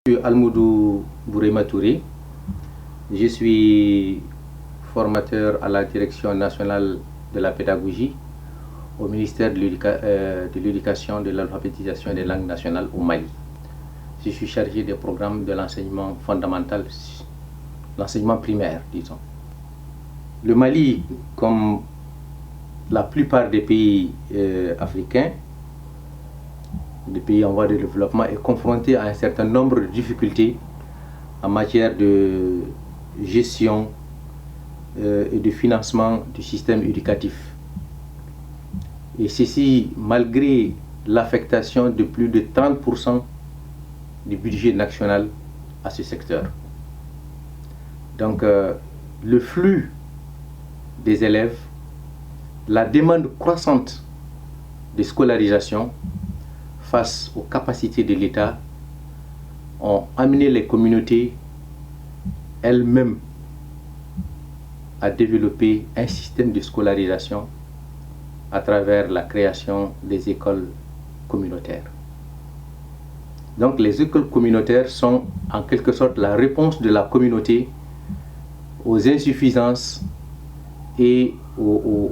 Je suis Almoudou Bourema Touré. Je suis formateur à la Direction nationale de la pédagogie au ministère de l'Éducation, de l'alphabétisation et des langues nationales au Mali. Je suis chargé des programmes de l'enseignement fondamental, l'enseignement primaire, disons. Le Mali, comme la plupart des pays africains, des pays en voie de développement, est confronté à un certain nombre de difficultés en matière de gestion et de financement du système éducatif. Et ceci malgré l'affectation de plus de 30% du budget national à ce secteur. Donc le flux des élèves, la demande croissante de scolarisation face aux capacités de l'État ont amené les communautés elles-mêmes à développer un système de scolarisation à travers la création des écoles communautaires. Donc les écoles communautaires sont en quelque sorte la réponse de la communauté aux insuffisances et au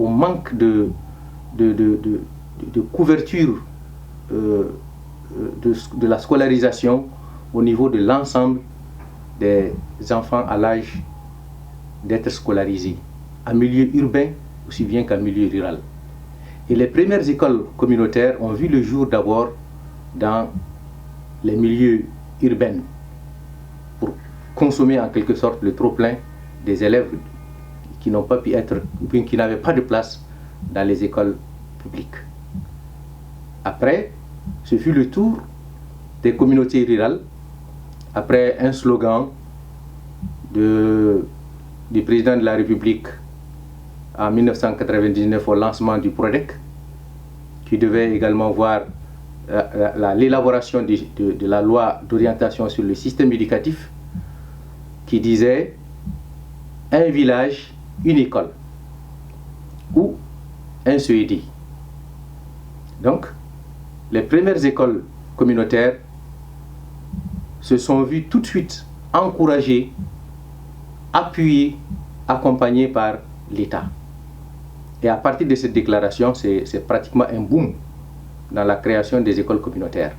manque de couverture de la scolarisation au niveau de l'ensemble des enfants à l'âge d'être scolarisés, en milieu urbain aussi bien qu'en milieu rural. Et les premières écoles communautaires ont vu le jour d'abord dans les milieux urbains pour consommer en quelque sorte le trop-plein des élèves qui n'ont pas pu être, qui n'avaient pas de place dans les écoles publiques. Après, ce fut le tour des communautés rurales, après un slogan du président de la République en 1999 au lancement du PRODEC, qui devait également voir l'élaboration de la loi d'orientation sur le système éducatif, qui disait un village, une école, ou un CED. Donc, les premières écoles communautaires se sont vues tout de suite encouragées, appuyées, accompagnées par l'État. Et à partir de cette déclaration, c'est pratiquement un boom dans la création des écoles communautaires,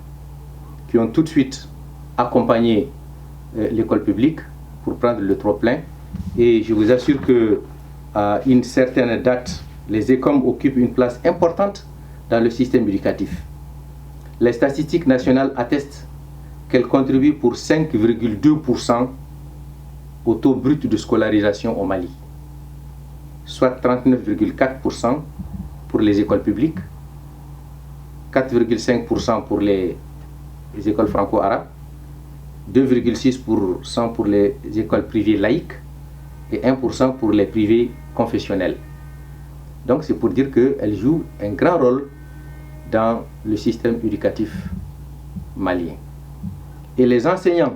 qui ont tout de suite accompagné l'école publique pour prendre le trop-plein. Et je vous assure qu'à une certaine date, les écoles occupent une place importante dans le système éducatif. Les statistiques nationales attestent qu'elles contribuent pour 5,2% au taux brut de scolarisation au Mali, soit 39,4% pour les écoles publiques, 4,5% pour les écoles franco-arabes, 2,6% pour les écoles privées laïques et 1% pour les privées confessionnelles. Donc c'est pour dire qu'elles jouent un grand rôle dans le système éducatif malien. Et les enseignants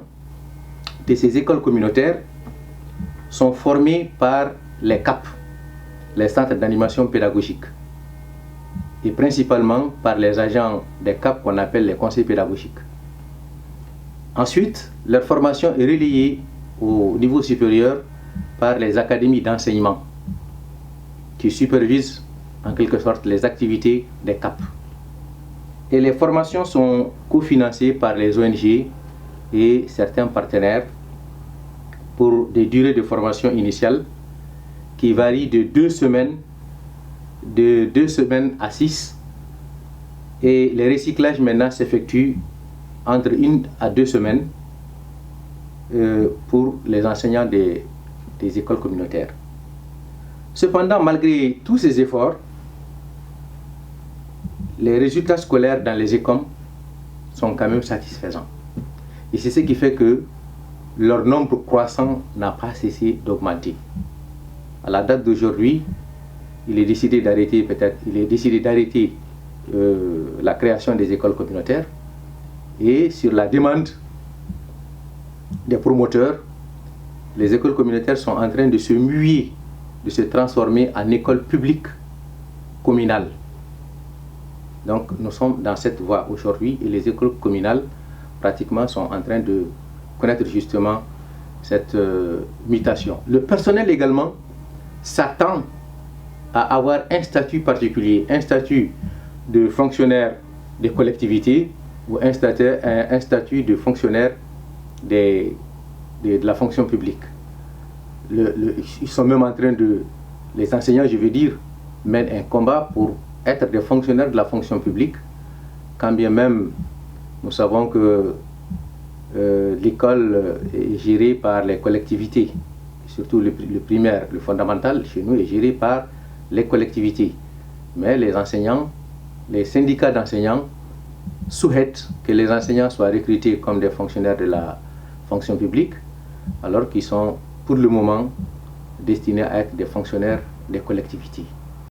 de ces écoles communautaires sont formés par les CAP, les centres d'animation pédagogique, et principalement par les agents des CAP qu'on appelle les conseils pédagogiques. Ensuite, leur formation est relayée au niveau supérieur par les académies d'enseignement qui supervisent en quelque sorte les activités des CAP. Et les formations sont cofinancées par les ONG et certains partenaires pour des durées de formation initiale qui varient de 2 semaines à 6, et les recyclages maintenant s'effectuent entre 1 à 2 semaines pour les enseignants des écoles communautaires. Cependant, malgré tous ces efforts, les résultats scolaires dans les écoles sont quand même satisfaisants. Et c'est ce qui fait que leur nombre croissant n'a pas cessé d'augmenter. À la date d'aujourd'hui, il est décidé d'arrêter la création des écoles communautaires, et sur la demande des promoteurs, les écoles communautaires sont en train de se muer, de se transformer en écoles publiques communales. Donc nous sommes dans cette voie aujourd'hui et les écoles communales pratiquement sont en train de connaître justement cette mutation. Le personnel également s'attend à avoir un statut particulier, un statut de fonctionnaire des collectivités ou un statut de fonctionnaire de la fonction publique. Ils sont même en train de, les enseignants je veux dire, mènent un combat pour être des fonctionnaires de la fonction publique, quand bien même nous savons que l'école est gérée par les collectivités, surtout le primaire, le fondamental chez nous est géré par les collectivités. Mais les enseignants, les syndicats d'enseignants souhaitent que les enseignants soient recrutés comme des fonctionnaires de la fonction publique, alors qu'ils sont pour le moment destinés à être des fonctionnaires des collectivités.